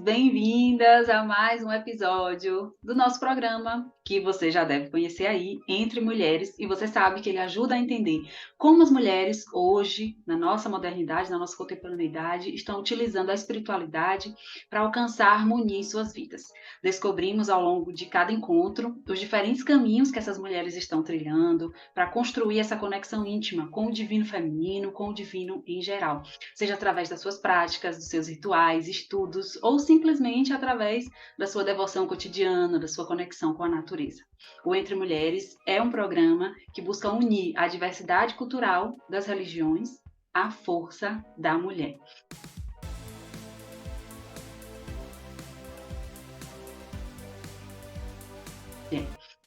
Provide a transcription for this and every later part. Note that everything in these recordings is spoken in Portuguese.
Bem-vindas a mais um episódio do nosso programa, que você já deve conhecer aí, Entre Mulheres, e você sabe que ele ajuda a entender como as mulheres hoje, na nossa modernidade, na nossa contemporaneidade, estão utilizando a espiritualidade para alcançar harmonia em suas vidas. Descobrimos ao longo de cada encontro os diferentes caminhos que essas mulheres estão trilhando para construir essa conexão íntima com o divino feminino, com o divino em geral, seja através das suas práticas, dos seus rituais, estudos, ou simplesmente através da sua devoção cotidiana, da sua conexão com a natureza. O Entre Mulheres é um programa que busca unir a diversidade cultural das religiões à força da mulher.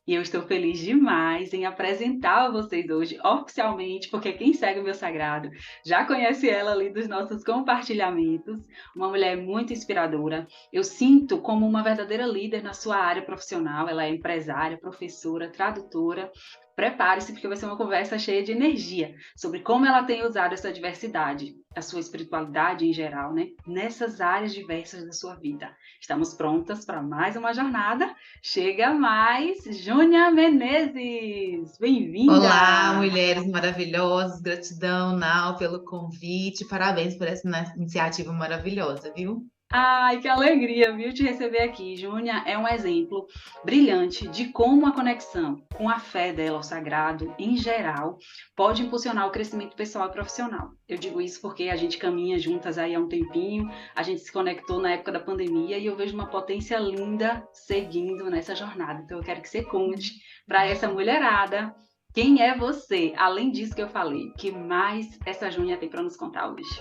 E eu estou feliz demais em apresentar a vocês hoje oficialmente, porque quem segue o meu sagrado já conhece ela ali dos nossos compartilhamentos, uma mulher muito inspiradora. Eu sinto como uma verdadeira líder na sua área profissional, ela é empresária, professora, tradutora. Prepare-se, porque vai ser uma conversa cheia de energia sobre como ela tem usado essa diversidade, a sua espiritualidade em geral, né? Nessas áreas diversas da sua vida. Estamos prontas para mais uma jornada? Chega mais, Júnia Menezes! Olá, Bem-vinda! mulheres maravilhosas, gratidão, Nau, pelo convite, parabéns por essa iniciativa maravilhosa, viu? Ai, que alegria, viu, te receber aqui. Júnia é um exemplo brilhante de como a conexão com a fé dela ao sagrado, em geral, pode impulsionar o crescimento pessoal e profissional. Eu digo isso porque a gente caminha juntas aí há um tempinho, a gente se conectou na época da pandemia e eu vejo uma potência linda seguindo nessa jornada. Então eu quero que você conte para essa mulherada quem é você, além disso que eu falei, que mais essa Júnia tem para nos contar hoje.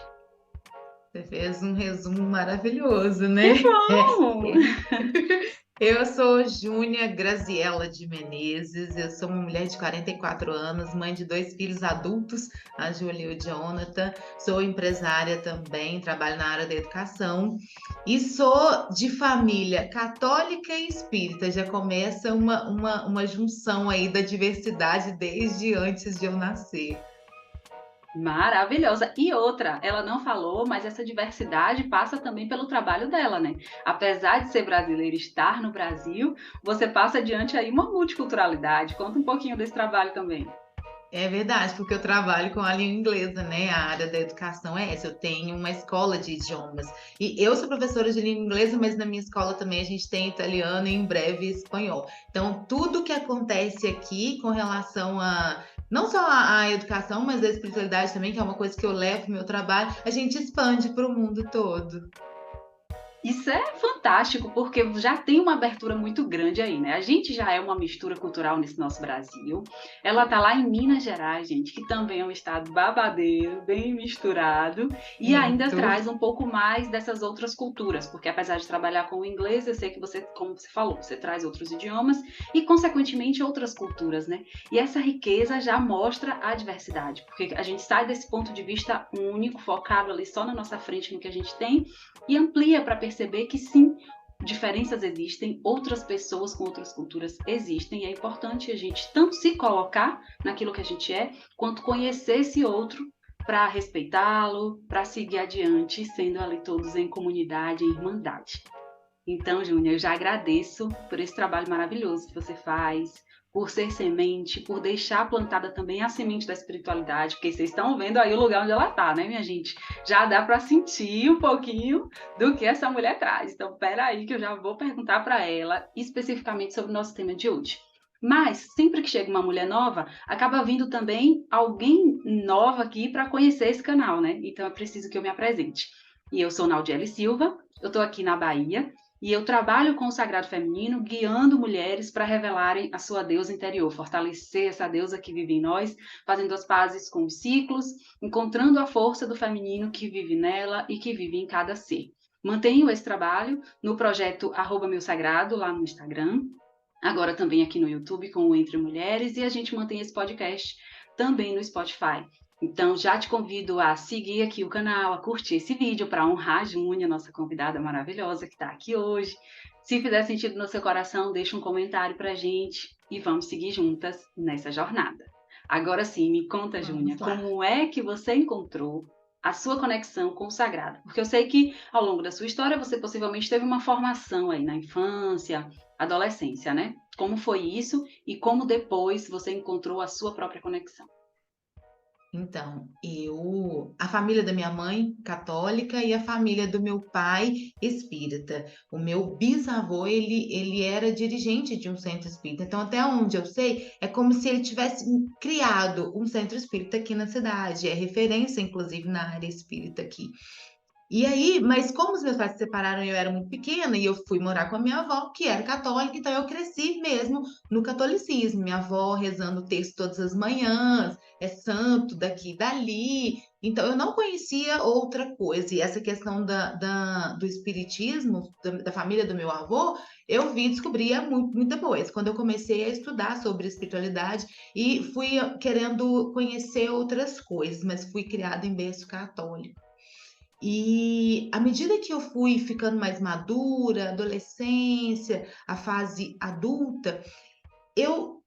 Você fez um resumo maravilhoso, né? Que bom! Eu sou Júnia Graziela de Menezes, eu sou uma mulher de 44 anos, mãe de dois filhos adultos, a Júlia e o Jonathan. Sou empresária também, trabalho na área da educação e sou de família católica e espírita. Já começa uma junção aí da diversidade desde antes de eu nascer. Maravilhosa. E outra, ela não falou, mas essa diversidade passa também pelo trabalho dela, né? Apesar de ser brasileira e estar no Brasil, você passa adiante aí uma multiculturalidade. Conta um pouquinho desse trabalho também. É verdade, porque eu trabalho com a língua inglesa, né? A área da educação é essa. Eu tenho uma escola de idiomas. E eu sou professora de língua inglesa, mas na minha escola também a gente tem italiano e em breve espanhol. Então, tudo que acontece aqui com relação a não só a educação, mas a espiritualidade também, que é uma coisa que eu levo para o meu trabalho, a gente expande para o mundo todo. Isso é fantástico, porque já tem uma abertura muito grande aí, né? A gente já é uma mistura cultural nesse nosso Brasil. Ela tá lá em Minas Gerais, gente, que também é um estado babadeiro, bem misturado, e ainda Muito. traz um pouco mais dessas outras culturas, porque apesar de trabalhar com o inglês, eu sei que você, como você falou, você traz outros idiomas e, consequentemente, outras culturas, né? E essa riqueza já mostra a diversidade, porque a gente sai desse ponto de vista único, focado ali só na nossa frente, no que a gente tem, e amplia para perceber que sim, diferenças existem, outras pessoas com outras culturas existem, e é importante a gente tanto se colocar naquilo que a gente é, quanto conhecer esse outro para respeitá-lo, para seguir adiante, sendo ali todos em comunidade, em irmandade. Então, Júnior, eu já agradeço por esse trabalho maravilhoso que você faz, por ser semente, por deixar plantada também a semente da espiritualidade, porque vocês estão vendo aí o lugar onde ela está, né, minha gente? Já dá para sentir um pouquinho do que essa mulher traz. Então, peraí que eu já vou perguntar para ela especificamente sobre o nosso tema de hoje. Mas, sempre que chega uma mulher nova, acaba vindo também alguém nova aqui para conhecer esse canal, né? Então, é preciso que eu me apresente. E eu sou Naudiele Silva, eu estou aqui na Bahia, e eu trabalho com o sagrado feminino, guiando mulheres para revelarem a sua deusa interior, fortalecer essa deusa que vive em nós, fazendo as pazes com os ciclos, encontrando a força do feminino que vive nela e que vive em cada ser. Mantenho esse trabalho no projeto Meu Sagrado, lá no Instagram, agora também aqui no YouTube com o Entre Mulheres, e a gente mantém esse podcast também no Spotify. Então, já te convido a seguir aqui o canal, a curtir esse vídeo para honrar a Júnia, nossa convidada maravilhosa que está aqui hoje. Se fizer sentido no seu coração, deixa um comentário para a gente e vamos seguir juntas nessa jornada. Agora sim, me conta, Júnia, Vamos lá. como é que você encontrou a sua conexão com o sagrado? Porque eu sei que ao longo da sua história você possivelmente teve uma formação aí na infância, adolescência, né? Como foi isso e como depois você encontrou a sua própria conexão? Então, a família da minha mãe, católica, e a família do meu pai, espírita. O meu bisavô, ele era dirigente de um centro espírita. Então, até onde eu sei, é como se ele tivesse criado um centro espírita aqui na cidade. É referência, inclusive, na área espírita aqui. E aí, mas como os meus pais se separaram e eu era muito pequena, e eu fui morar com a minha avó, que era católica, então eu cresci mesmo no catolicismo. Minha avó rezando o texto todas as manhãs, é santo daqui e dali. Então eu não conhecia outra coisa. E essa questão do espiritismo, da família do meu avô, eu vi, descobria muito depois, quando eu comecei a estudar sobre espiritualidade e fui querendo conhecer outras coisas, mas fui criada em berço católico. E à medida que eu fui ficando mais madura, adolescência, a fase adulta, eu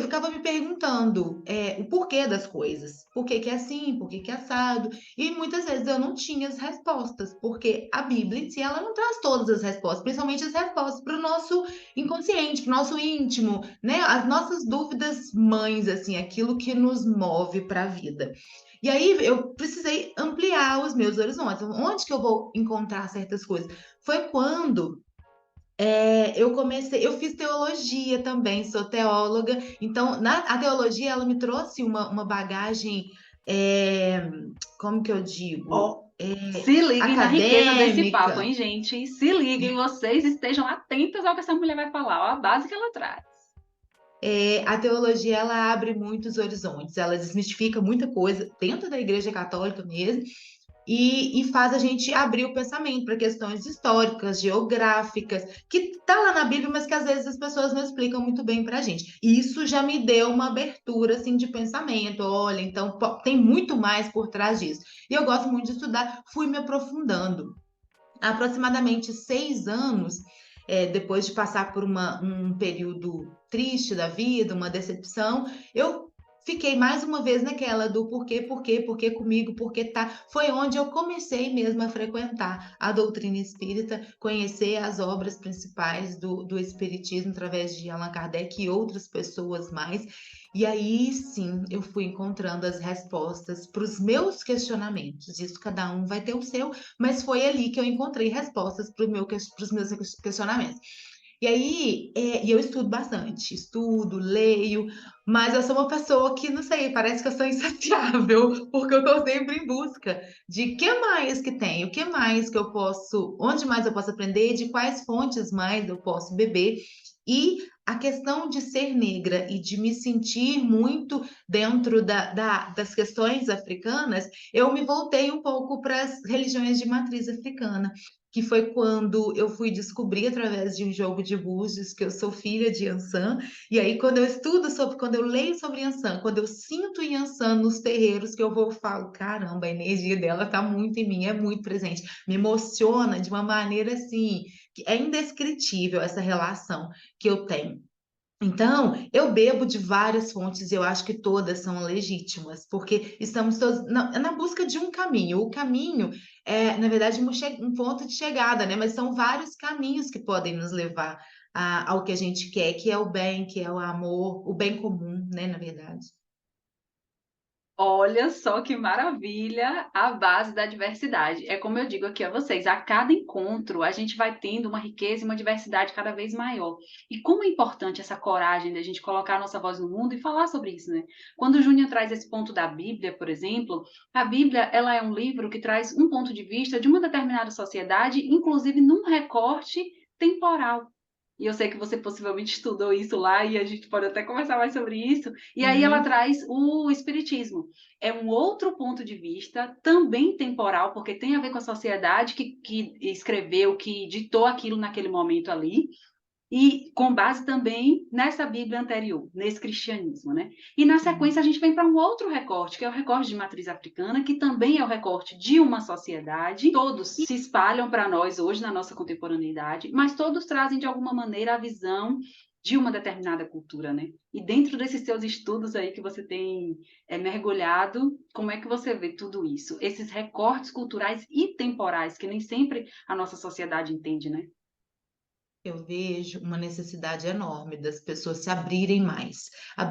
ficava me perguntando, o porquê das coisas. Por que que é assim? Por que que é assado? E muitas vezes eu não tinha as respostas, porque a Bíblia em si, ela não traz todas as respostas, principalmente as respostas para o nosso inconsciente, para o nosso íntimo, né? As nossas dúvidas mães, assim, aquilo que nos move para a vida. E aí eu precisei ampliar os meus horizontes. Onde que eu vou encontrar certas coisas? Foi quando eu comecei, eu fiz teologia também, sou teóloga, então a teologia ela me trouxe uma bagagem, é, como que eu digo, Ó, se liguem na riqueza desse papo, acadêmica. hein, gente? Se liguem, vocês estejam atentas ao que essa mulher vai falar, ó, a base que ela traz. A teologia ela abre muitos horizontes, ela desmistifica muita coisa dentro da Igreja Católica mesmo, e faz a gente abrir o pensamento para questões históricas, geográficas, que está lá na Bíblia, mas que às vezes as pessoas não explicam muito bem para a gente. E isso já me deu uma abertura assim de pensamento. Olha, então tem muito mais por trás disso. E eu gosto muito de estudar, fui me aprofundando. Há aproximadamente 6 anos, depois de passar por um período triste da vida, uma decepção, eu fiquei mais uma vez naquela do porquê comigo, porquê tá. Foi onde eu comecei mesmo a frequentar a doutrina espírita, conhecer as obras principais do Espiritismo através de Allan Kardec e outras pessoas mais. E aí sim eu fui encontrando as respostas para os meus questionamentos. Isso cada um vai ter o seu, mas foi ali que eu encontrei respostas para os meus questionamentos. E aí, e eu estudo bastante, estudo, leio, mas eu sou uma pessoa que, não sei, parece que eu sou insaciável, porque eu estou sempre em busca de que mais que tem, o que mais que eu posso, onde mais eu posso aprender, de quais fontes mais eu posso beber. E a questão de ser negra e de me sentir muito dentro das questões africanas, eu me voltei um pouco para as religiões de matriz africana, que foi quando eu fui descobrir através de um jogo de búzios que eu sou filha de Yansan, e aí quando eu estudo sobre, quando eu leio sobre Yansan, quando eu sinto Yansan nos terreiros que eu vou, eu falo, caramba, a energia dela tá muito em mim, é muito presente, me emociona de uma maneira assim, que é indescritível essa relação que eu tenho. Então, eu bebo de várias fontes e eu acho que todas são legítimas, porque estamos todos na busca de um caminho. O caminho é, na verdade, um ponto de chegada, né? Mas são vários caminhos que podem nos levar ao que a gente quer, que é o bem, que é o amor, o bem comum, né? Na verdade. Olha só que maravilha a base da diversidade. É como eu digo aqui a vocês, a cada encontro a gente vai tendo uma riqueza e uma diversidade cada vez maior. E como é importante essa coragem da gente colocar a nossa voz no mundo e falar sobre isso, né? Quando o Júnior traz esse ponto da Bíblia, por exemplo, a Bíblia, ela é um livro que traz um ponto de vista de uma determinada sociedade, inclusive num recorte temporal. E eu sei que você possivelmente estudou isso lá e a gente pode até conversar mais sobre isso. E aí ela Sim. traz o espiritismo. É um outro ponto de vista, também temporal, porque tem a ver com a sociedade que escreveu, que ditou aquilo naquele momento ali, e com base também nessa Bíblia anterior, nesse cristianismo, né? E na sequência a gente vem para um outro recorte, que é o recorte de matriz africana, que também é o recorte de uma sociedade. Todos se espalham para nós hoje na nossa contemporaneidade, mas todos trazem de alguma maneira a visão de uma determinada cultura, né? E dentro desses seus estudos aí que você tem mergulhado, como é que você vê tudo isso? Esses recortes culturais e temporais, que nem sempre a nossa sociedade entende, né? Eu vejo uma necessidade enorme das pessoas se abrirem mais,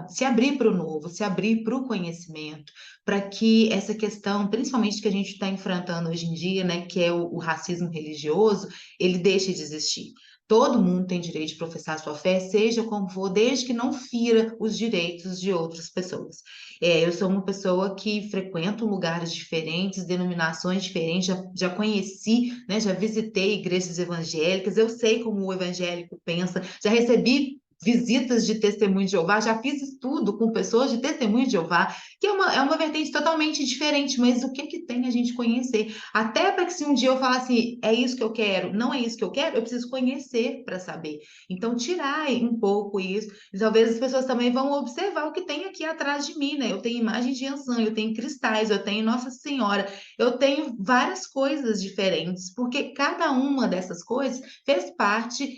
se abrir para o novo, se abrir para o conhecimento, para que essa questão, principalmente que a gente está enfrentando hoje em dia, né, que é o racismo religioso, ele deixe de existir. Todo mundo tem direito de professar sua fé, seja como for, desde que não fira os direitos de outras pessoas. Eu sou uma pessoa que frequento lugares diferentes, denominações diferentes, já conheci, né, já visitei igrejas evangélicas, eu sei como o evangélico pensa, já recebi visitas de testemunho de Jeová, já fiz estudo com pessoas de testemunho de Jeová, que é uma vertente totalmente diferente, mas o que que tem a gente conhecer? Até para que se um dia eu falar assim, é isso que eu quero, não é isso que eu quero, eu preciso conhecer para saber. Então, tirar um pouco isso, e talvez as pessoas também vão observar o que tem aqui atrás de mim, né? Eu tenho imagem de Ansan, eu tenho cristais, eu tenho Nossa Senhora, eu tenho várias coisas diferentes, porque cada uma dessas coisas fez parte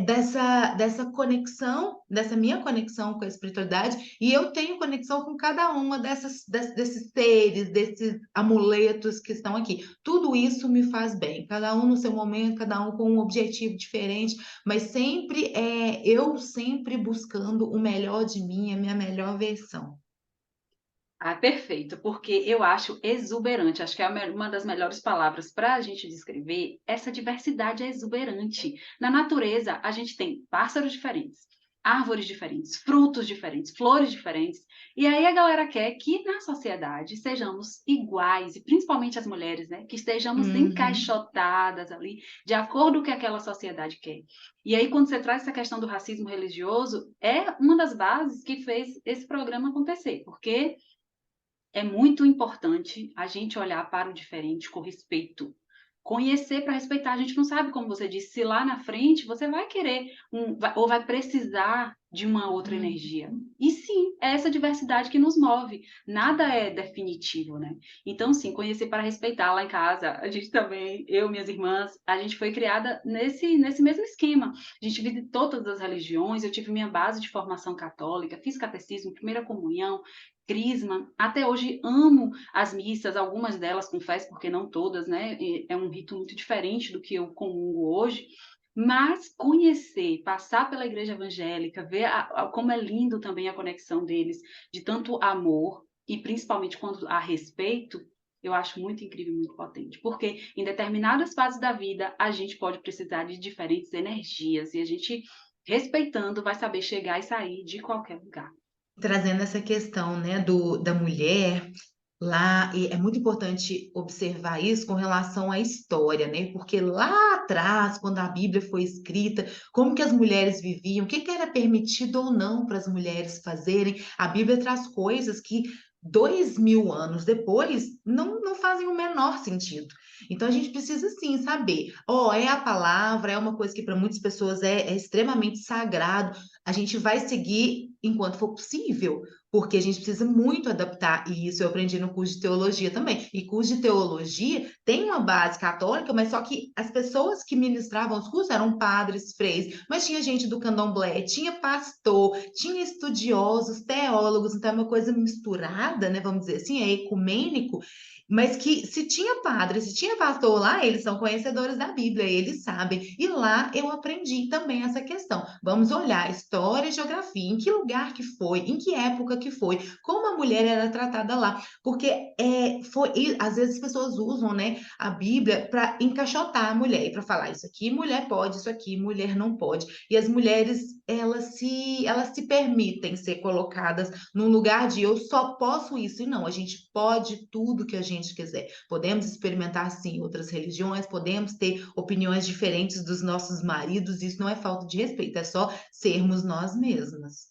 dessa conexão, dessa minha conexão com a espiritualidade, e eu tenho conexão com cada uma desses seres, desses amuletos que estão aqui. Tudo isso me faz bem, cada um no seu momento, cada um com um objetivo diferente, mas sempre eu sempre buscando o melhor de mim, a minha melhor versão. Ah, perfeito, porque eu acho exuberante, acho que é uma das melhores palavras para a gente descrever, essa diversidade é exuberante. Na natureza, a gente tem pássaros diferentes, árvores diferentes, frutos diferentes, flores diferentes, e aí a galera quer que na sociedade sejamos iguais, e principalmente as mulheres, né, que estejamos Uhum. encaixotadas ali, de acordo com o que aquela sociedade quer. E aí, quando você traz essa questão do racismo religioso, é uma das bases que fez esse programa acontecer, porque é muito importante a gente olhar para o diferente com respeito. Conhecer para respeitar. A gente não sabe, como você disse, se lá na frente você vai querer ou vai precisar de uma outra energia. Uhum. E sim, é essa diversidade que nos move. Nada é definitivo, né? Então, sim, conhecer para respeitar. Lá em casa, a gente também, eu, minhas irmãs, a gente foi criada nesse mesmo esquema. A gente visitou todas as religiões, eu tive minha base de formação católica, fiz catecismo, primeira comunhão, crisma. Até hoje amo as missas, algumas delas, confesso, porque não todas, né? É um rito muito diferente do que eu comungo hoje. Mas conhecer, passar pela igreja evangélica, ver como é lindo também a conexão deles, de tanto amor e principalmente quando há respeito, eu acho muito incrível, muito potente. Porque em determinadas fases da vida, a gente pode precisar de diferentes energias e a gente, respeitando, vai saber chegar e sair de qualquer lugar. Trazendo essa questão, né, da mulher lá, e é muito importante observar isso com relação à história, né? Porque lá atrás, quando a Bíblia foi escrita, como que as mulheres viviam, o que que era permitido ou não para as mulheres fazerem, a Bíblia traz coisas que 2000 anos depois não fazem o menor sentido. Então a gente precisa sim saber, é a palavra, é uma coisa que para muitas pessoas é extremamente sagrado, a gente vai seguir enquanto for possível, porque a gente precisa muito adaptar, e isso eu aprendi no curso de teologia também. E curso de teologia tem uma base católica, mas só que as pessoas que ministravam os cursos eram padres, freis, mas tinha gente do candomblé, tinha pastor, tinha estudiosos, teólogos, então é uma coisa misturada, né? Vamos dizer assim, é ecumênico, mas que se tinha padre, se tinha pastor lá, eles são conhecedores da Bíblia, eles sabem. E lá eu aprendi também essa questão. Vamos olhar história e geografia, em que lugar que foi, em que época que foi, como a mulher era tratada lá. Porque e às vezes as pessoas usam, né, a Bíblia para encaixotar a mulher e para falar isso aqui mulher pode, isso aqui mulher não pode. E as mulheres, elas se permitem ser colocadas num lugar de eu só posso isso, e não, a gente pode tudo que a gente quiser. Podemos experimentar, sim, outras religiões, podemos ter opiniões diferentes dos nossos maridos, isso não é falta de respeito, é só sermos nós mesmas.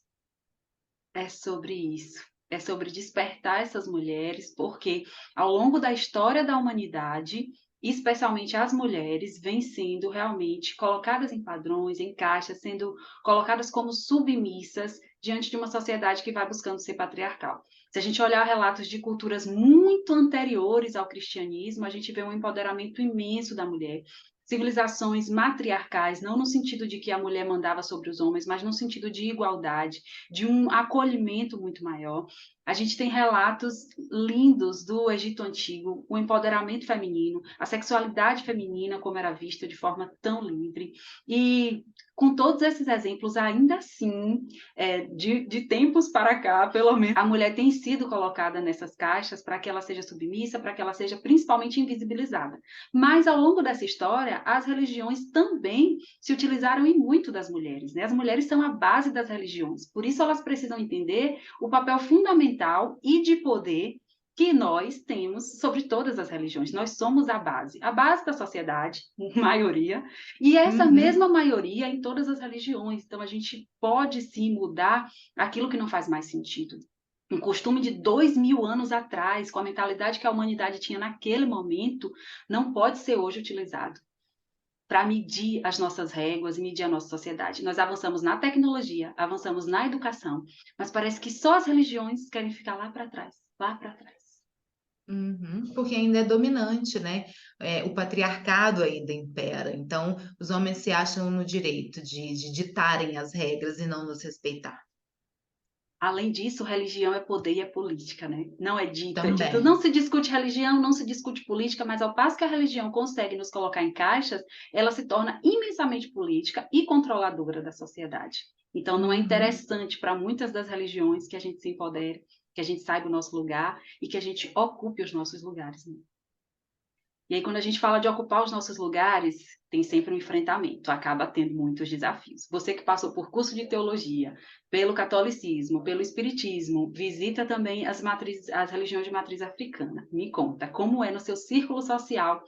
É sobre isso. É sobre despertar essas mulheres, porque ao longo da história da humanidade, especialmente as mulheres, vêm sendo realmente colocadas em padrões, em caixas, sendo colocadas como submissas diante de uma sociedade que vai buscando ser patriarcal. Se a gente olhar relatos de culturas muito anteriores ao cristianismo, a gente vê um empoderamento imenso da mulher. civilizações matriarcais, não no sentido de que a mulher mandava sobre os homens, mas no sentido de igualdade, de um acolhimento muito maior. A gente tem relatos lindos do Egito Antigo, o empoderamento feminino, a sexualidade feminina como era vista de forma tão livre. E com todos esses exemplos, ainda assim, de tempos para cá, pelo menos, a mulher tem sido colocada nessas caixas para que ela seja submissa, para que ela seja principalmente invisibilizada. Mas ao longo dessa história, as religiões também se utilizaram em muito das mulheres, né? As mulheres são a base das religiões, por isso elas precisam entender o papel fundamental e de poder que nós temos sobre todas as religiões. Nós somos a base da sociedade, maioria, e essa Uhum. mesma maioria em todas as religiões. Então, a gente pode sim mudar aquilo que não faz mais sentido. Um costume de 2.000 anos atrás, com a mentalidade que a humanidade tinha naquele momento, não pode ser hoje utilizado para medir as nossas réguas e medir a nossa sociedade. Nós avançamos na tecnologia, avançamos na educação, mas parece que só as religiões querem ficar lá para trás, lá para trás. Uhum, porque ainda é dominante, né? O patriarcado ainda impera. Então, os homens se acham no direito de ditarem as regras e não nos respeitar. Além disso, religião é poder e é política, né? Não é dito. Também. Não se discute religião, não se discute política, mas ao passo que a religião consegue nos colocar em caixas, ela se torna imensamente política e controladora da sociedade. Então, não é Uhum. interessante para muitas das religiões que a gente se empodere, que a gente saiba o nosso lugar e que a gente ocupe os nossos lugares, né? E aí, quando a gente fala de ocupar os nossos lugares, tem sempre um enfrentamento, acaba tendo muitos desafios. Você que passou por curso de teologia, pelo catolicismo, pelo espiritismo, visita também as religiões de matriz africana. Me conta, como é no seu círculo social,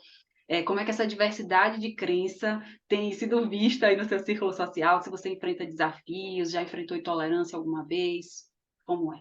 como é que essa diversidade de crença tem sido vista aí no seu círculo social, se você enfrenta desafios, já enfrentou intolerância alguma vez, como é?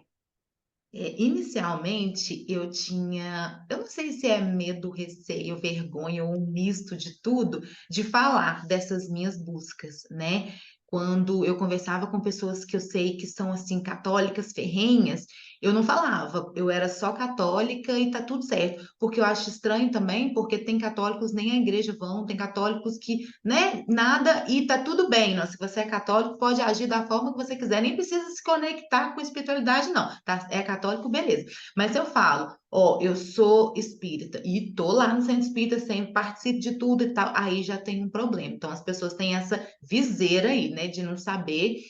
Inicialmente eu não sei se é medo, receio, vergonha ou um misto de tudo, de falar dessas minhas buscas, né? Quando eu conversava com pessoas que eu sei que são assim católicas ferrenhas, eu não falava, eu era só católica e tá tudo certo, porque eu acho estranho também, porque tem católicos nem à igreja vão, tem católicos que, né, nada e tá tudo bem, não, se você é católico, pode agir da forma que você quiser, nem precisa se conectar com a espiritualidade, não, tá? É católico, beleza. Mas se eu falo, ó, eu sou espírita e tô lá no centro espírita, sempre participo de tudo e tal, aí já tem um problema. Então as pessoas têm essa viseira aí, né, de não saber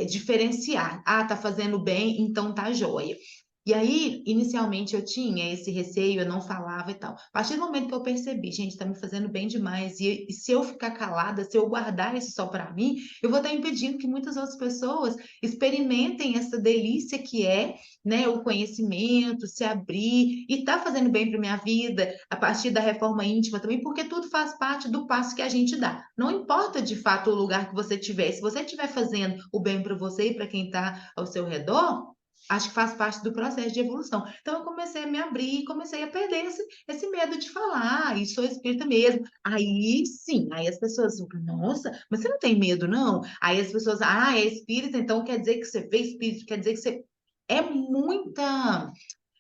diferenciar. Ah, tá fazendo bem, então tá jóia. E aí, inicialmente, eu tinha esse receio, eu não falava e tal. A partir do momento que eu percebi, gente, tá me fazendo bem demais, e se eu ficar calada, se eu guardar isso só para mim, eu vou estar impedindo que muitas outras pessoas experimentem essa delícia que é, né, o conhecimento, se abrir, e tá fazendo bem para minha vida, a partir da reforma íntima também, porque tudo faz parte do passo que a gente dá. Não importa de fato o lugar que você estiver, se você estiver fazendo o bem para você e para quem está ao seu redor, acho que faz parte do processo de evolução. Então, eu comecei a me abrir e comecei a perder esse medo de falar, e sou espírita mesmo. Aí sim, aí as pessoas, nossa, mas você não tem medo, não? Aí as pessoas, ah, é espírita, então quer dizer que você vê espírito, quer dizer que você. É muita,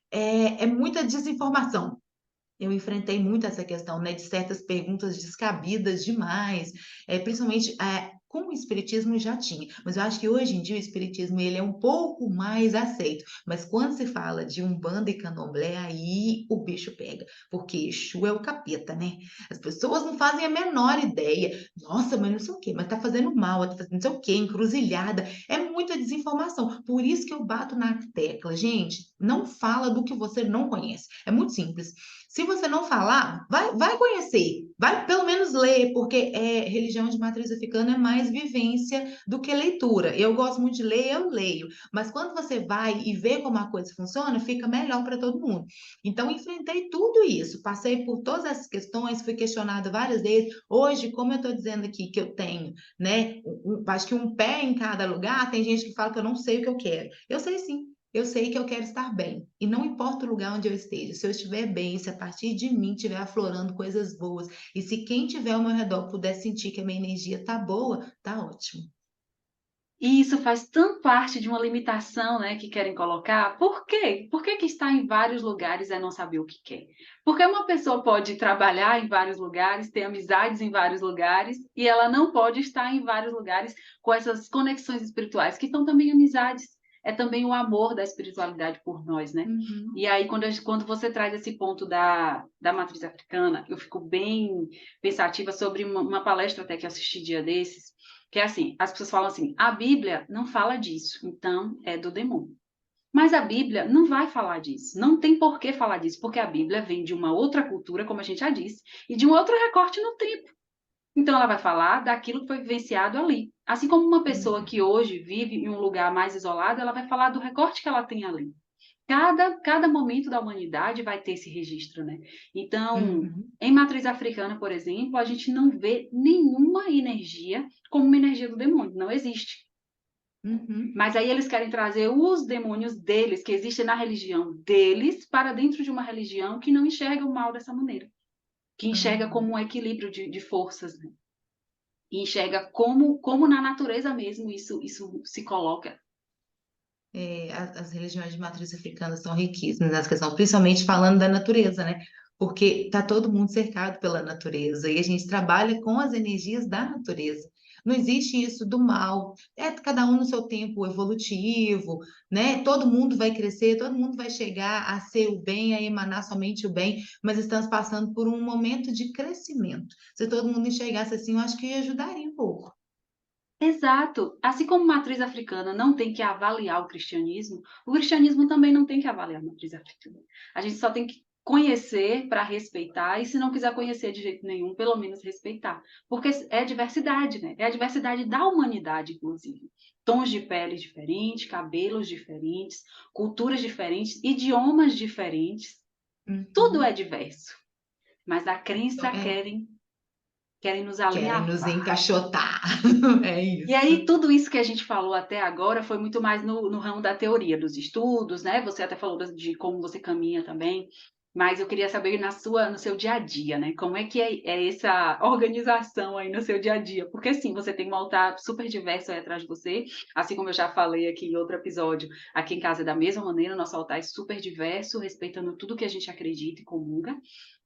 é muita desinformação. Eu enfrentei muito essa questão, né, de certas perguntas descabidas demais, principalmente com o espiritismo já tinha, mas eu acho que hoje em dia o espiritismo ele é um pouco mais aceito, mas quando se fala de Umbanda e Candomblé, aí o bicho pega, porque Exu é o capeta, né? As pessoas não fazem a menor ideia, nossa, mas não sei o quê, mas tá fazendo mal, tá fazendo não sei o quê, encruzilhada, é muita desinformação, por isso que eu bato na tecla, gente, não fala do que você não conhece, é muito simples. Se você não falar, vai conhecer, vai pelo menos ler, porque religião de matriz africana é mais vivência do que leitura. Eu gosto muito de ler, eu leio, mas quando você vai e vê como a coisa funciona, fica melhor para todo mundo. Então, enfrentei tudo isso, passei por todas essas questões, fui questionada várias vezes. Hoje, como eu estou dizendo aqui que eu tenho, né, acho que um pé em cada lugar, tem gente que fala que eu não sei o que eu quero. Eu sei sim. Eu sei que eu quero estar bem. E não importa o lugar onde eu esteja, se eu estiver bem, se a partir de mim estiver aflorando coisas boas, e se quem estiver ao meu redor puder sentir que a minha energia tá boa, tá ótimo. E isso faz tão parte de uma limitação, né, que querem colocar. Por quê? Por que que estar em vários lugares é não saber o que quer? Porque uma pessoa pode trabalhar em vários lugares, ter amizades em vários lugares, e ela não pode estar em vários lugares com essas conexões espirituais, que são também amizades. É também o amor da espiritualidade por nós, né? Uhum. E aí, quando você traz esse ponto da matriz africana, eu fico bem pensativa sobre uma palestra até que eu assisti dia desses, que é assim, as pessoas falam assim, a Bíblia não fala disso, então é do demônio. Mas a Bíblia não vai falar disso, não tem por que falar disso, porque a Bíblia vem de uma outra cultura, como a gente já disse, e de um outro recorte no tempo. Então ela vai falar daquilo que foi vivenciado ali. Assim como uma pessoa que hoje vive em um lugar mais isolado, ela vai falar do recorte que ela tem ali. Cada momento da humanidade vai ter esse registro, né? Então, Uhum. em matriz africana, por exemplo, a gente não vê nenhuma energia como uma energia do demônio, não existe. Uhum. Mas aí eles querem trazer os demônios deles, que existem na religião deles, para dentro de uma religião que não enxerga o mal dessa maneira, que enxerga Uhum. como um equilíbrio de forças, né? E enxerga como na natureza mesmo isso se coloca. As religiões de matriz africana são riquíssimas nessa questão, principalmente falando da natureza, né? Porque tá todo mundo cercado pela natureza e a gente trabalha com as energias da natureza. Não existe isso do mal. É cada um no seu tempo evolutivo, né? Todo mundo vai crescer, todo mundo vai chegar a ser o bem, a emanar somente o bem, mas estamos passando por um momento de crescimento. Se todo mundo enxergasse assim, eu acho que ajudaria um pouco. Exato. Assim como matriz africana não tem que avaliar o cristianismo também não tem que avaliar a matriz africana. A gente só tem que conhecer para respeitar, e se não quiser conhecer de jeito nenhum, pelo menos respeitar. Porque é diversidade, né? É a diversidade da humanidade, inclusive. Tons de pele diferentes, cabelos diferentes, culturas diferentes, idiomas diferentes. Tudo é Uhum. diverso. Mas a Então, crença querem nos querem nos alinhavar. encaixotar. É E isso. aí, tudo isso que a gente falou até agora foi muito mais no ramo da teoria, dos estudos, né? Você até falou de como você caminha também, mas eu queria saber no seu dia a dia, né? Como é que é essa organização aí no seu dia a dia? Porque assim, você tem um altar super diverso aí atrás de você, assim como eu já falei aqui em outro episódio, aqui em casa é da mesma maneira, nosso altar é super diverso, respeitando tudo que a gente acredita e comunga.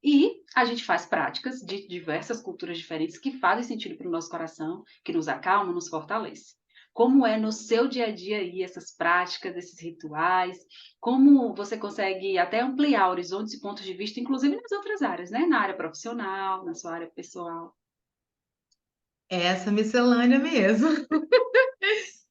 E a gente faz práticas de diversas culturas diferentes que fazem sentido para o nosso coração, que nos acalma, nos fortalece. Como é no seu dia a dia aí essas práticas, esses rituais? Como você consegue até ampliar horizontes e pontos de vista, inclusive nas outras áreas, né? Na área profissional, na sua área pessoal. É essa miscelânea mesmo.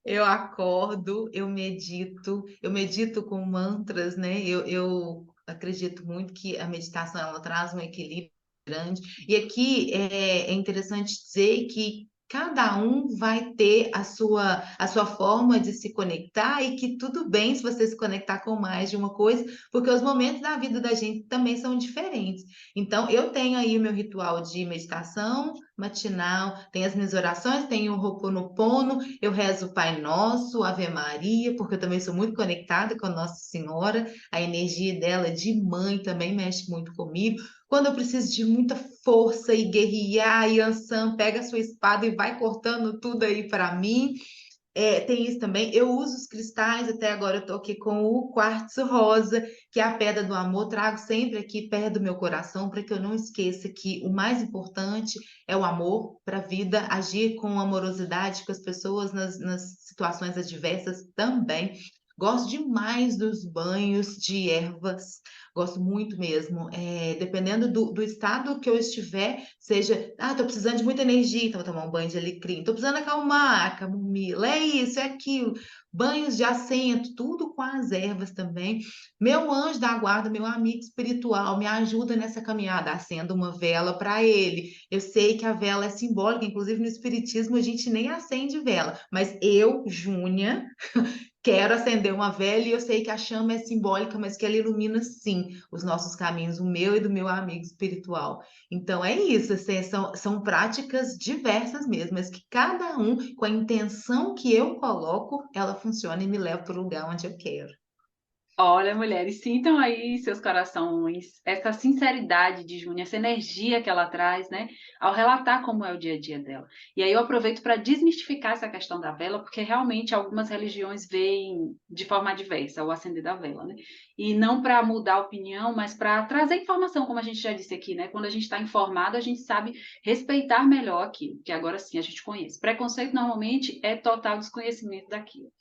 Eu acordo, eu medito com mantras, né? Eu acredito muito que a meditação ela traz um equilíbrio grande. E aqui é interessante dizer que cada um vai ter a sua forma de se conectar e que tudo bem se você se conectar com mais de uma coisa, porque os momentos da vida da gente também são diferentes. Então, eu tenho aí o meu ritual de meditação matinal, tem as minhas orações, tem o Ho'oponopono, eu rezo o Pai Nosso, Ave Maria, porque eu também sou muito conectada com a Nossa Senhora, a energia dela de mãe também mexe muito comigo. Quando eu preciso de muita força e guerrear, Yansan pega a sua espada e vai cortando tudo aí para mim. Tem isso também. Eu uso os cristais, até agora eu tô aqui com o quartzo rosa, que é a pedra do amor. Trago sempre aqui perto do meu coração, para que eu não esqueça que o mais importante é o amor para a vida, agir com amorosidade com as pessoas nas situações adversas também. Gosto demais dos banhos de ervas, gosto muito mesmo. Dependendo do estado que eu estiver, seja, tô precisando de muita energia, então vou tomar um banho de alecrim. Tô precisando acalmar, camomila, é isso, é aquilo. Banhos de assento, tudo com as ervas também. Meu anjo da guarda, meu amigo espiritual, me ajuda nessa caminhada. Acendo uma vela para ele. Eu sei que a vela é simbólica, inclusive no espiritismo a gente nem acende vela, mas eu, Júnia, quero acender uma vela e eu sei que a chama é simbólica, mas que ela ilumina sim os nossos caminhos, o meu e do meu amigo espiritual. Então é isso, assim, são práticas diversas mesmo, mas que cada um, com a intenção que eu coloco, ela funciona e me leva para o lugar onde eu quero. Olha, mulheres, sintam aí seus corações, essa sinceridade de Júnia, essa energia que ela traz, né, ao relatar como é o dia a dia dela. E aí eu aproveito para desmistificar essa questão da vela, porque realmente algumas religiões veem de forma diversa o acender da vela, né? E não para mudar a opinião, mas para trazer informação, como a gente já disse aqui, né? Quando a gente está informado, a gente sabe respeitar melhor aquilo, que agora sim a gente conhece. Preconceito normalmente é total desconhecimento daquilo.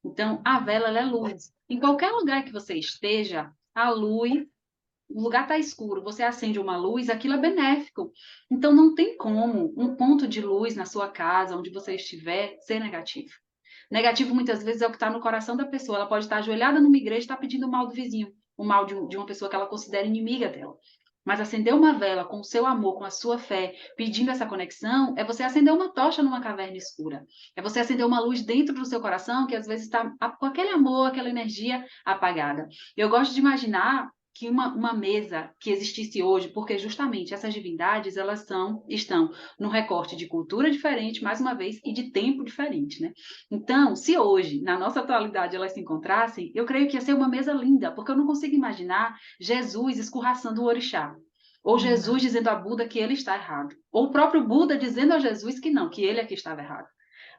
Então, a vela ela é luz. Em qualquer lugar que você esteja, a luz, o lugar está escuro, você acende uma luz, aquilo é benéfico. Então, não tem como um ponto de luz na sua casa, onde você estiver, ser negativo. Negativo, muitas vezes, é o que está no coração da pessoa. Ela pode estar ajoelhada numa igreja e estar pedindo o mal do vizinho, o mal de uma pessoa que ela considera inimiga dela. Mas acender uma vela com o seu amor, com a sua fé, pedindo essa conexão, é você acender uma tocha numa caverna escura. É você acender uma luz dentro do seu coração que às vezes está com aquele amor, aquela energia apagada. Eu gosto de imaginar que uma mesa que existisse hoje, porque justamente essas divindades estão num recorte de cultura diferente, mais uma vez, e de tempo diferente, né? Então, se hoje, na nossa atualidade, elas se encontrassem, eu creio que ia ser uma mesa linda, porque eu não consigo imaginar Jesus escorraçando o orixá. Ou Jesus Não. dizendo a Buda que ele está errado. Ou o próprio Buda dizendo a Jesus que não, que ele é que estava errado.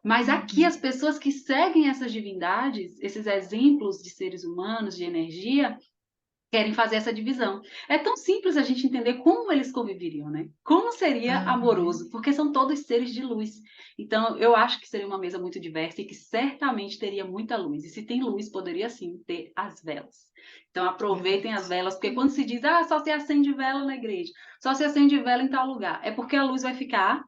Mas aqui Uhum. as pessoas que seguem essas divindades, esses exemplos de seres humanos, de energia, querem fazer essa divisão. É tão simples a gente entender como eles conviveriam, né? Como seria Uhum. amoroso, porque são todos seres de luz. Então, eu acho que seria uma mesa muito diversa e que certamente teria muita luz. E se tem luz, poderia sim ter as velas. Então, aproveitem as velas, porque quando se diz, ah, só se acende vela na igreja, só se acende vela em tal lugar, é porque a luz vai ficar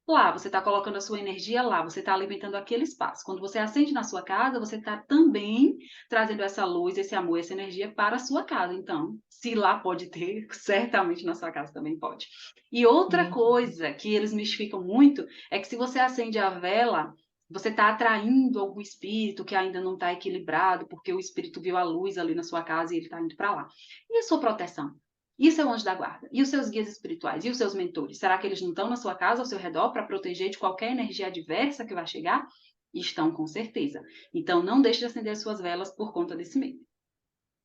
lá, você está colocando a sua energia lá, você está alimentando aquele espaço. Quando você acende na sua casa, você está também trazendo essa luz, esse amor, essa energia para a sua casa. Então, se lá pode ter, certamente na sua casa também pode. E outra Uhum. coisa que eles mistificam muito é que se você acende a vela, você está atraindo algum espírito que ainda não está equilibrado, porque o espírito viu a luz ali na sua casa e ele está indo para lá. E a sua proteção? E o seu anjo da guarda? E os seus guias espirituais? E os seus mentores? Será que eles não estão na sua casa, ao seu redor, para proteger de qualquer energia adversa que vai chegar? Estão, com certeza. Então, não deixe de acender as suas velas por conta desse medo.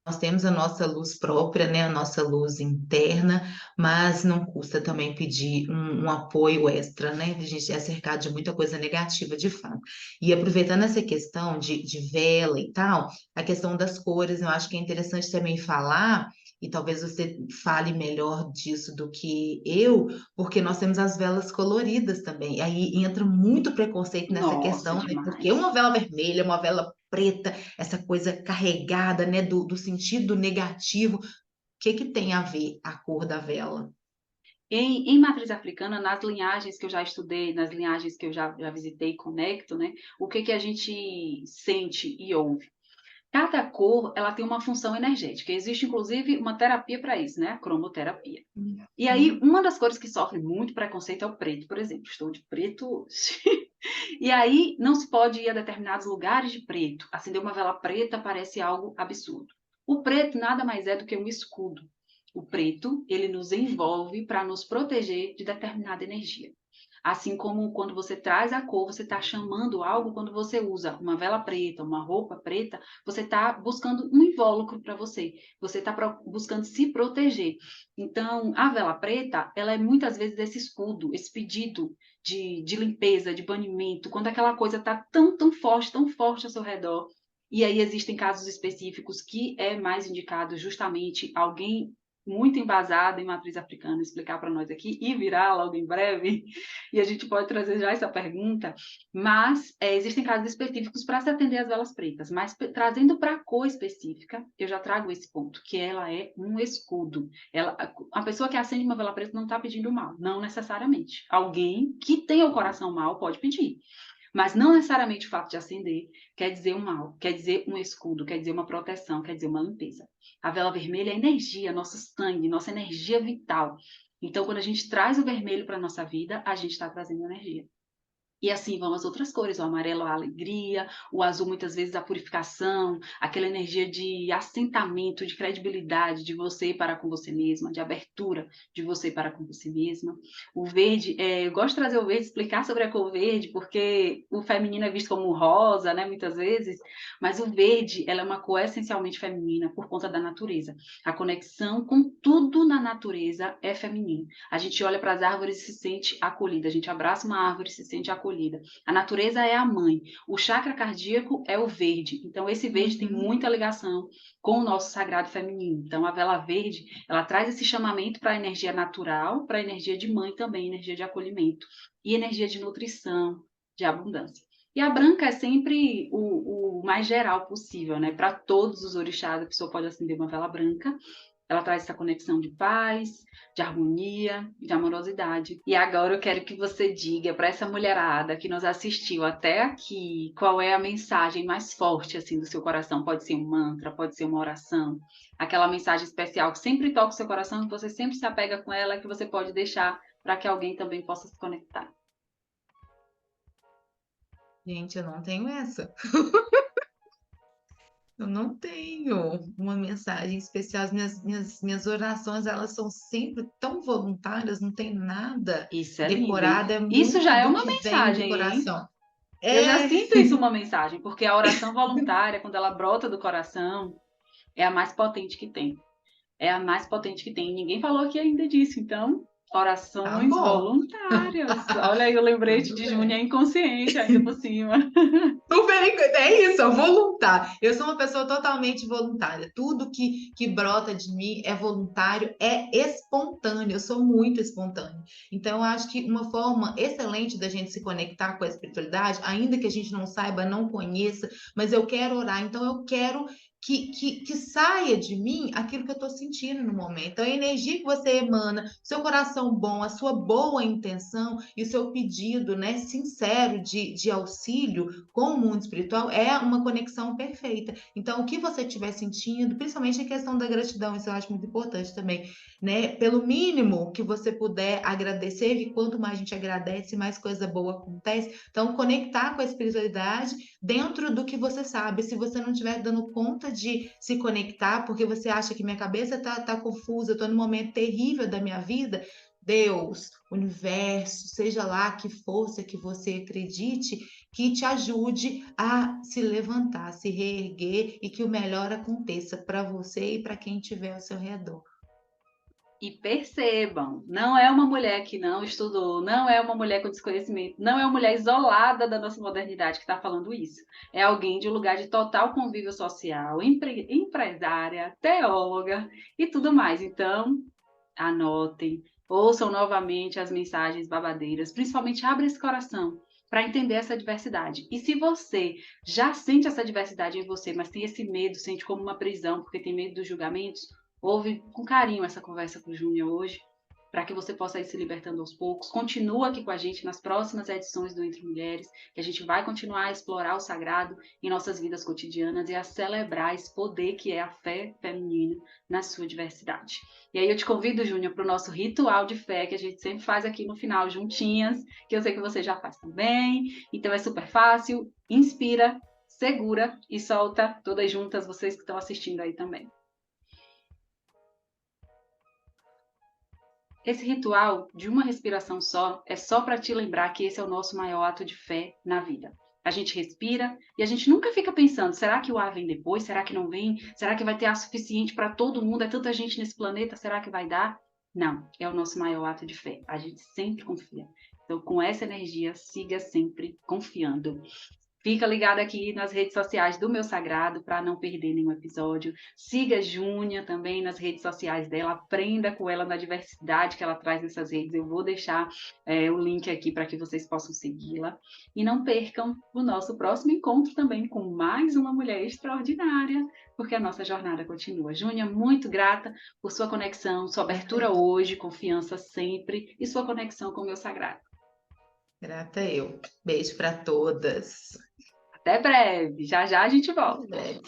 Nós temos a nossa luz própria, né, a nossa luz interna, mas não custa também pedir um apoio extra, né? A gente é cercado de muita coisa negativa, de fato. E aproveitando essa questão de vela e tal, a questão das cores, eu acho que é interessante também falar, e talvez você fale melhor disso do que eu, porque nós temos as velas coloridas também. Aí entra muito preconceito nessa Nossa, questão, né? Porque uma demais. vela vermelha, uma vela preta, essa coisa carregada, né, do sentido negativo. O que que tem a ver a cor da vela? Em matriz africana, nas linhagens que eu já estudei, nas linhagens que eu já visitei e conecto, né? O que que a gente sente e ouve? Cada cor, ela tem uma função energética. Existe, inclusive, uma terapia para isso, né? A cromoterapia. E aí, Uhum. uma das cores que sofre muito preconceito é o preto, por exemplo. Estou de preto hoje. E aí, não se pode ir a determinados lugares de preto. Acender uma vela preta parece algo absurdo. O preto nada mais é do que um escudo. O preto, ele nos envolve para nos proteger de determinada energia. Assim como quando você traz a cor, você está chamando algo, quando você usa uma vela preta, uma roupa preta, você está buscando um invólucro para você. Você está buscando se proteger. Então, a vela preta, ela é muitas vezes esse escudo, esse pedido de limpeza, de banimento, quando aquela coisa está tão forte ao seu redor. E aí existem casos específicos que é mais indicado justamente alguém muito embasado em matriz africana explicar para nós aqui e virá logo em breve, e a gente pode trazer já essa pergunta, mas existem casos específicos para se atender às velas pretas, mas trazendo para a cor específica, eu já trago esse ponto, que ela é um escudo. A pessoa que acende uma vela preta não está pedindo mal, não necessariamente. Alguém que tenha o coração mal pode pedir, mas não necessariamente o fato de acender quer dizer um mal, quer dizer um escudo, quer dizer uma proteção, quer dizer uma limpeza. A vela vermelha é energia, nosso sangue, nossa energia vital. Então, quando a gente traz o vermelho para a nossa vida, a gente está trazendo energia. E assim vão as outras cores, o amarelo a alegria, o azul muitas vezes a purificação, aquela energia de assentamento, de credibilidade de você para com você mesma, de abertura de você para com você mesma. O verde, eu gosto de trazer o verde, explicar sobre a cor verde, porque o feminino é visto como rosa, né, muitas vezes, mas o verde, ela é uma cor essencialmente feminina por conta da natureza. A conexão com tudo na natureza é feminino. A gente olha para as árvores e se sente acolhida, a gente abraça uma árvore e se sente acolhida. A natureza é a mãe, o chakra cardíaco é o verde, então esse verde tem Uhum. muita ligação com o nosso sagrado feminino. Então a vela verde, ela traz esse chamamento para a energia natural, para a energia de mãe também, energia de acolhimento e energia de nutrição, de abundância. E a branca é sempre o mais geral possível, né? Para todos os orixás, a pessoa pode acender uma vela branca. Ela traz essa conexão de paz, de harmonia, de amorosidade. E agora eu quero que você diga para essa mulherada que nos assistiu até aqui, qual é a mensagem mais forte assim do seu coração? Pode ser um mantra, pode ser uma oração, aquela mensagem especial que sempre toca o seu coração, que você sempre se apega com ela, que você pode deixar para que alguém também possa se conectar. Gente, eu não tenho essa. Eu não tenho uma mensagem especial. As minhas orações, elas são sempre tão voluntárias, não tem nada Isso é lindo, hein? decorado, é Isso muito já é do uma que vem do mensagem, hein? coração. Eu já É, sinto isso uma mensagem, porque a oração voluntária, quando ela brota do coração, é a mais potente que tem. É a mais potente que tem. Ninguém falou aqui ainda disso, então, tá orações bom, voluntárias. Olha aí o lembrete tudo de Júnia bem. inconsciente ainda por cima. Super, é isso, é voluntário. Eu sou uma pessoa totalmente voluntária. Tudo que brota de mim é voluntário, é espontâneo. Eu sou muito espontânea. Então, eu acho que uma forma excelente da gente se conectar com a espiritualidade, ainda que a gente não saiba, não conheça, mas eu quero orar, então eu quero que saia de mim aquilo que eu estou sentindo no momento. Então, a energia que você emana, seu coração bom, a sua boa intenção e o seu pedido, né, sincero de auxílio com o mundo espiritual é uma conexão perfeita. Então, o que você estiver sentindo, principalmente a questão da gratidão, isso eu acho muito importante também, né? Pelo mínimo que você puder agradecer, e quanto mais a gente agradece, mais coisa boa acontece. Então, conectar com a espiritualidade dentro do que você sabe. Se você não estiver dando conta de se conectar, porque você acha que minha cabeça tá confusa, eu tô num momento terrível da minha vida, Deus, universo, seja lá que força que você acredite, que te ajude a se levantar, se reerguer e que o melhor aconteça para você e para quem estiver ao seu redor. E percebam, não é uma mulher que não estudou, não é uma mulher com desconhecimento, não é uma mulher isolada da nossa modernidade que está falando isso. É alguém de um lugar de total convívio social, empresária, teóloga e tudo mais. Então, anotem, ouçam novamente as mensagens babadeiras, principalmente abra esse coração para entender essa diversidade. E se você já sente essa diversidade em você, mas tem esse medo, sente como uma prisão, porque tem medo dos julgamentos, ouve com carinho essa conversa com o Júnior hoje, para que você possa ir se libertando aos poucos. Continua aqui com a gente nas próximas edições do Entre Mulheres, que a gente vai continuar a explorar o sagrado em nossas vidas cotidianas e a celebrar esse poder que é a fé feminina na sua diversidade. E aí eu te convido, Júnior, para o nosso ritual de fé, que a gente sempre faz aqui no final, juntinhas, que eu sei que você já faz também. Então é super fácil. Inspira, segura e solta, todas juntas, vocês que estão assistindo aí também. Esse ritual de uma respiração só é só para te lembrar que esse é o nosso maior ato de fé na vida. A gente respira e a gente nunca fica pensando, será que o ar vem depois? Será que não vem? Será que vai ter ar suficiente para todo mundo? É tanta gente nesse planeta, será que vai dar? Não, é o nosso maior ato de fé. A gente sempre confia. Então, com essa energia, siga sempre confiando. Fica ligado aqui nas redes sociais do Meu Sagrado para não perder nenhum episódio. Siga a Júnia também nas redes sociais dela, aprenda com ela na diversidade que ela traz nessas redes. Eu vou deixar o link aqui para que vocês possam segui-la. E não percam o nosso próximo encontro também com mais uma mulher extraordinária, porque a nossa jornada continua. Júnia, muito grata por sua conexão, sua abertura Grata hoje, confiança sempre e sua conexão com o Meu Sagrado. grata eu. Beijo para todas. Até breve, já já a gente volta. Até breve.